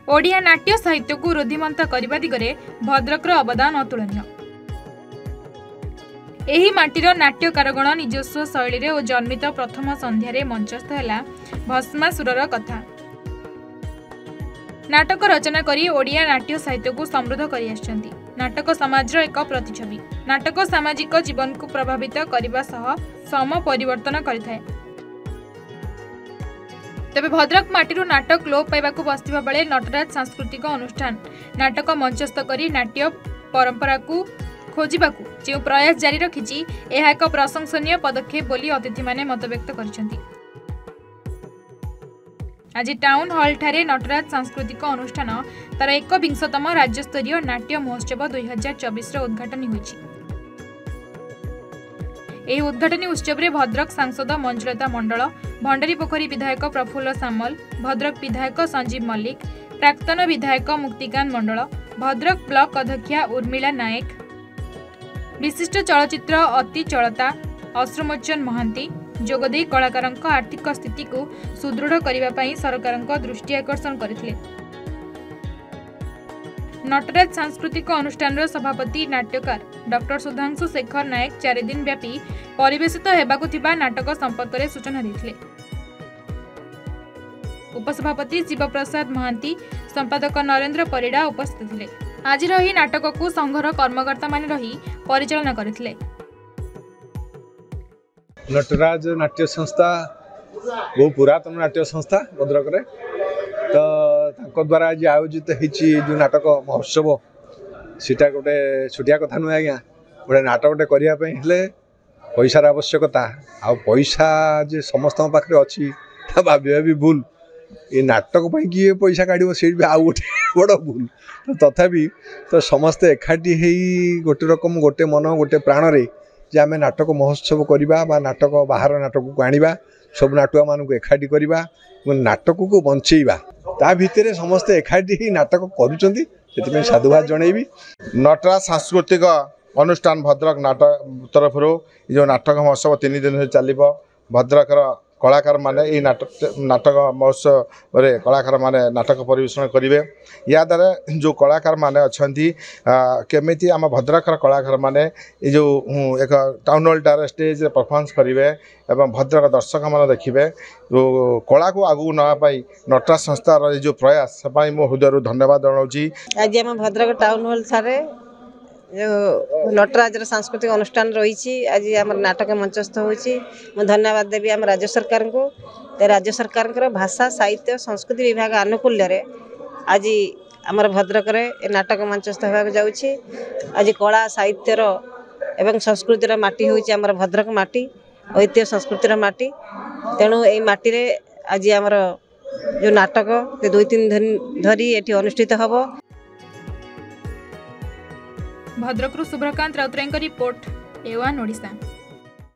ओडिया नाट्य साहित्य को रुद्धिमंत करने दिगरे भद्रकर अवदान अतुलनीय। एही माटीर नाट्यकारगण निजस्व शैली और जन्मित प्रथम संध्यारे मंचस्थ है भस्मासुरर कथा। नाटक रचना करी ओडिया नाट्य साहित्य को समृद्ध करी आछंती। नाटक समाज एक प्रतिछवि। नाटक सामाजिक जीवन को प्रभावित करने सह सम परिवर्तन करिथाय। तेबे भद्रक माटीरू नाटक लोप पाइबाकू बसथिबा बेले नटराज सांस्कृतिक अनुष्ठान नाटक मंचस्थ करी नाट्य परंपरा को खोजिबाकू जो प्रयास जारी रखिछि एहा एक प्रशंसनीय पदक्षेप बोली अतिथि माने मत व्यक्त करिसेंती। आज टाउन हॉल ठारे नटराज सांस्कृतिक अनुष्ठान तार 21तम राज्यस्तरीय नाट्य महोत्सव 2024 उद्घाटन होइछि। एही उद्घाटनी उत्सव में भद्रक सांसद मंजुलता मंडल, भंडारीपोखरी विधायक प्रफुल्ल सामल, भद्रक विधायक संजीव मल्लिक, प्राक्तन विधायक मुक्तिकांत मंडल, भद्रक ब्लॉक अध्यक्षा उर्मिला नायक, विशिष्ट चलचित्र अति चलता अश्रुमोचन महांती जोगदे कलाकार आर्थिक स्थिति को सुदृढ़ करने सरकार दृष्टि आकर्षण करथिले। नटराज सांस्कृतिक अनुष्ठान सभापति नाट्यकार डॉ सुधांशु शेखर नायक 4 दिन व्यापी परिवेशित हेबाकु थिबा नाटक संपर्क में सूचना देथिले। उपसभापति शिवप्रसाद महांती, संपादक नरेंद्र परिड़ा उपस्थित थिले। आज रही नाटक को संघर कर्मकर्ता माने रही परिचालना करथिले। नटराज नाट्य संस्था बहु पुरातन नाट्य संस्था भद्रक रे तो द्वारा आज आयोजित हो नाटक महोत्सव सीटा गोटे छुटिया कथा नुह आज्ञा गोटे नाटकटे करने पैसार आवश्यकता आ पैसा जे समस्त पाखे अच्छी भाविया भी भूल ये नाटक किए पैसा काढ़ से भी आउ गोटे बड़ भूल तो तथापि तो समस्ते एकाठी हो गोटे रकम गोटे मन गोटे प्राण रे जे आम नाटक महोत्सव करवा नाटक बाहर नाटक को आनिबा सब नाटुआ मानक एकाठी करवा नाटक को बंचेबा ता भितर समस्ते एकाठी नाटक करुचंती से साधुवाद जनइबी। नटराज सांस्कृतिक अनुष्ठान भद्रक नाटक तरफ जो नाटक महोत्सव 3 दिन चलो भद्रकर कलाकार माने ये नाटक महोत्सव रे कलाकार माने नाटक परिवेषण करेंगे। या द्वारा जो कलाकार माने अच्छी केमिति आम भद्रकर कलाकार माने ये जो एक टाउन हॉल टार स्टेज परफॉर्मेंस करेंगे एवं भद्रक दर्शक मैंने देखिए जो कला को आगू नापाई नटराज संस्थार जो प्रयास से मो हृदय धन्यवाद जनाऊँगी। आज आम भद्रक टाउन हॉल ठारे जो नटराज सांस्कृतिक अनुष्ठान रही आज आम नाटक मंचस्थ हो धन्यवाद देवी आम राज्य सरकार को। राज्य सरकार भाषा साहित्य संस्कृति विभाग आनुकूल्य आज आमर भद्रक नाटक मंचस्थ होगा जाऊँगी। आज कला साहित्यर एवं संस्कृतिर माटी होची आमर भद्रक माटी ऐतिह्य संस्कृतिर माटी तेणु ये माटी रे आज आमर जो नाटक 2-3 दिन धरी एटी अनुष्ठित हबो। भद्रकरू शुभ्रकांत राउतरायଙ୍କ रिपोर्ट A1 ओडिशा।